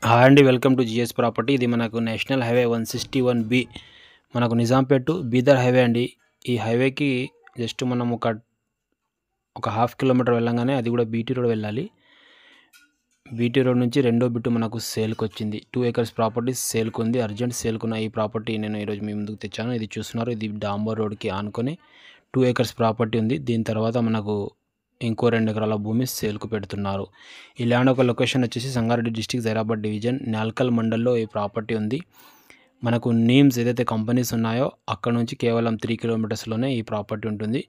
Hi అండి, welcome to GS property. ఇది మనకు నేషనల్ హైవే 161B, మనకు నిజాంపేట్ టు బీదర్ హైవే అండి. ఈ హైవేకి జస్ట్ మనం ఒక హాఫ్ కిలోమీటర్ వెళ్ళంగానే అది కూడా బీటీ రోడ్ వెళ్ళాలి. బీటీ రోడ్ నుంచి రెండో బిట్టు మనకు సేల్కి వచ్చింది. 2 acres ప్రాపర్టీ సేల్కి ఉంది. అర్జెంట్ సేల్కున్న ఈ ప్రాపర్టీ నేను ఈరోజు మీ ముందుకు తెచ్చాను. ఇది చూస్తున్నారు, ఇది డాంబర్ రోడ్కి ఆనుకొని 2 acres ప్రాపర్టీ ఉంది. దీని తర్వాత మనకు ఇంకో 2 ఎకరాల భూమి సేల్కు పెడుతున్నారు. ఈ ల్యాండ్ ఒక లొకేషన్ వచ్చేసి సంగారెడ్డి డిస్టిక్, జైరాబాద్ డివిజన్, నాల్కల్ మండల్లో ఈ ప్రాపర్టీ ఉంది. మనకు నీమ్స్ ఏదైతే కంపెనీస్ ఉన్నాయో అక్కడ నుంచి కేవలం 3 kilometersలోనే ఈ ప్రాపర్టీ ఉంటుంది.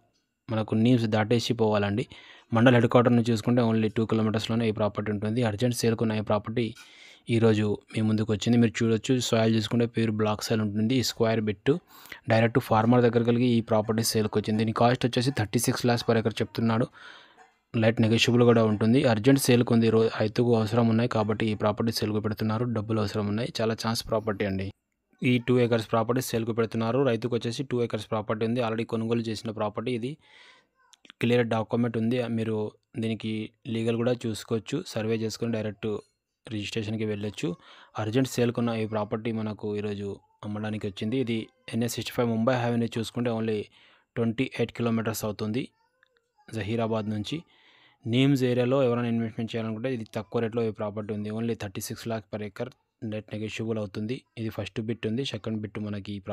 మనకు నీమ్స్ దాటేసి పోవాలండి. మండల్ హెడ్ క్వార్టర్ని చూసుకుంటే ఓన్లీ 2 kilometersలోనే ఈ ప్రాపర్టీ ఉంటుంది. అర్జెంట్ సేల్కున్న ఈ ప్రాపర్టీ ఈరోజు మీ ముందుకు వచ్చింది. మీరు చూడొచ్చు, సాయిల్ చూసుకుంటే ప్యూర్ బ్లాక్ సాయిల్ ఉంటుంది. ఈ స్క్వేర్ బిట్ డైరెక్ట్ ఫార్మర్ దగ్గర కలిగి ఈ ప్రాపర్టీ సేల్కి వచ్చింది. దీని కాస్ట్ వచ్చేసి 36 lakhs per acre చెప్తున్నాడు. లైట్ నెగోషియబుల్ కూడా ఉంటుంది. అర్జెంట్ సేల్కి ఉంది. రైతుకు అవసరం ఉన్నాయి కాబట్టి ఈ ప్రాపర్టీ సేల్కు పెడుతున్నారు. డబ్బులు అవసరం ఉన్నాయి. చాలా ఛాన్స్ ప్రాపర్టీ అండి. ఈ 2 acres ప్రాపర్టీ సేల్కు పెడుతున్నారు. రైతుకు వచ్చేసి 2 acres ప్రాపర్టీ ఉంది. ఆల్రెడీ కొనుగోలు చేసిన ప్రాపర్టీ ఇది. క్లియర్ డాక్యుమెంట్ ఉంది. మీరు దీనికి లీగల్ కూడా చూసుకోవచ్చు. సర్వే చేసుకొని డైరెక్ట్ రిజిస్ట్రేషన్కి వెళ్ళొచ్చు. అర్జెంట్ సేల్కున్న ఈ ప్రాపర్టీ మనకు ఈరోజు అమ్మడానికి వచ్చింది. ఇది NH65 ముంబై హైవేని చూసుకుంటే ఓన్లీ 28 kilometers అవుతుంది జహీరాబాద్ నుంచి. నీమ్స్ ఏరియాలో ఎవరైనా ఇన్వెస్ట్మెంట్ చేయాలనుకుంటే ఇది తక్కువ రేట్లో ఈ ప్రాపర్టీ ఉంది. Only 36 lakhs per acre, net negotiable అవుతుంది. ఇది ఫస్ట్ బిట్ ఉంది. సెకండ్ బిట్ మనకి